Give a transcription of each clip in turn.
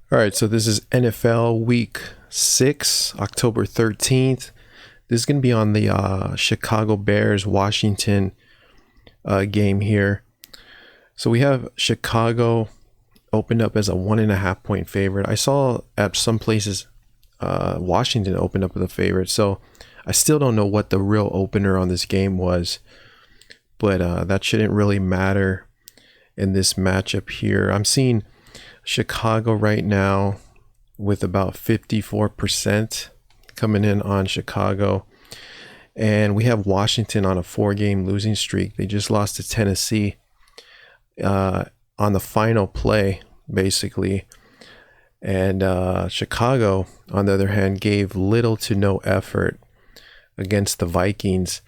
All right, so this is NFL Week 6, October 13th. This is going to be on the Chicago Bears-Washington game here. So we have Chicago opened up as a 1.5 point favorite. I saw at some places Washington opened up with a favorite. So I still don't know what the real opener on this game was, but that shouldn't really matter in this matchup here. I'm seeing Chicago right now with about 54% coming in on Chicago. And we have Washington on a 4-game losing streak. They just lost to Tennessee on the final play, basically. And Chicago, on the other hand, gave little to no effort against the Vikings.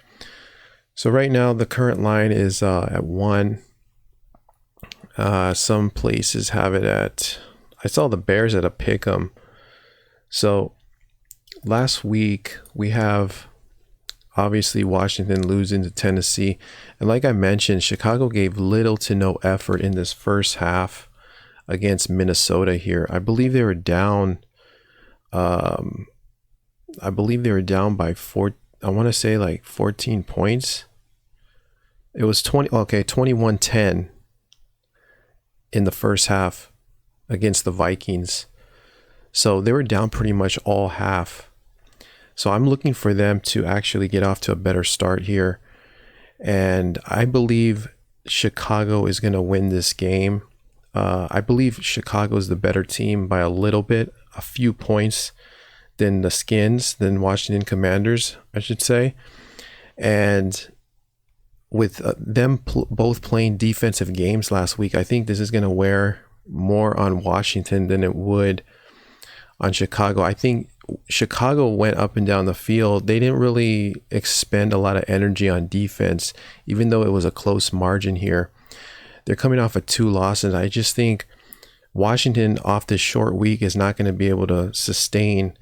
So right now, the current line is at 1. Some places have it at, I saw the Bears at a pick'em. So last week we have obviously Washington losing to Tennessee. And like I mentioned, Chicago gave little to no effort in this first half against Minnesota here. I believe they were down. I believe they were down by 14 points. It was 21-10 in the first half against the Vikings. So they were down pretty much all half. So I'm looking for them to actually get off to a better start here. And I believe Chicago is going to win this game. I believe Chicago is the better team by a little bit, a few points than the Skins, than Washington Commanders, I should say. And with them both playing defensive games last week, I think this is going to wear more on Washington than it would on Chicago. I think Chicago went up and down the field. They didn't really expend a lot of energy on defense, even though it was a close margin here. They're coming off of 2 losses. I just think Washington off this short week is not going to be able to sustain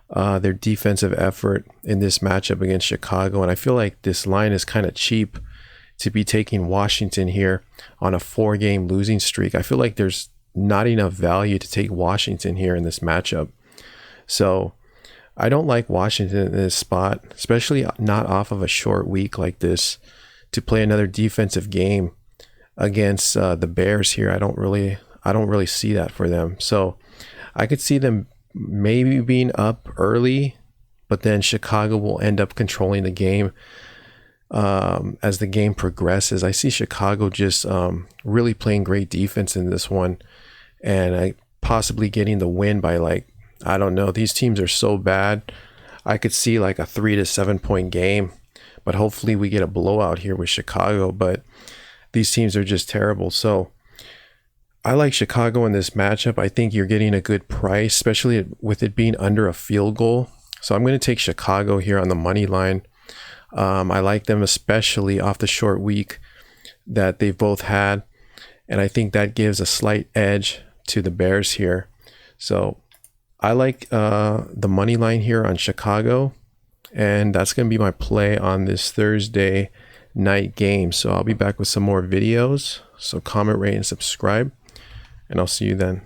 their defensive effort in this matchup against Chicago. And I feel like this line is kind of cheap to be taking Washington here on a 4-game losing streak. I feel like there's not enough value to take Washington here in this matchup. So I don't like Washington in this spot, especially not off of a short week like this, to play another defensive game against the Bears here. I don't really see that for them. So I could see them maybe being up early, but then Chicago will end up controlling the game as the game progresses. I see Chicago just really playing great defense in this one, and possibly getting the win by I don't know. These teams are so bad. I could see like a 3 to 7 point game, but hopefully we get a blowout here with Chicago. But these teams are just terrible. So I like Chicago in this matchup. I think you're getting a good price, especially with it being under a field goal. So I'm going to take Chicago here on the money line. I like them, especially off the short week that they've both had. And I think that gives a slight edge to the Bears here. So I like the money line here on Chicago. And that's going to be my play on this Thursday night game. So I'll be back with some more videos. So comment, rate, and subscribe. And I'll see you then.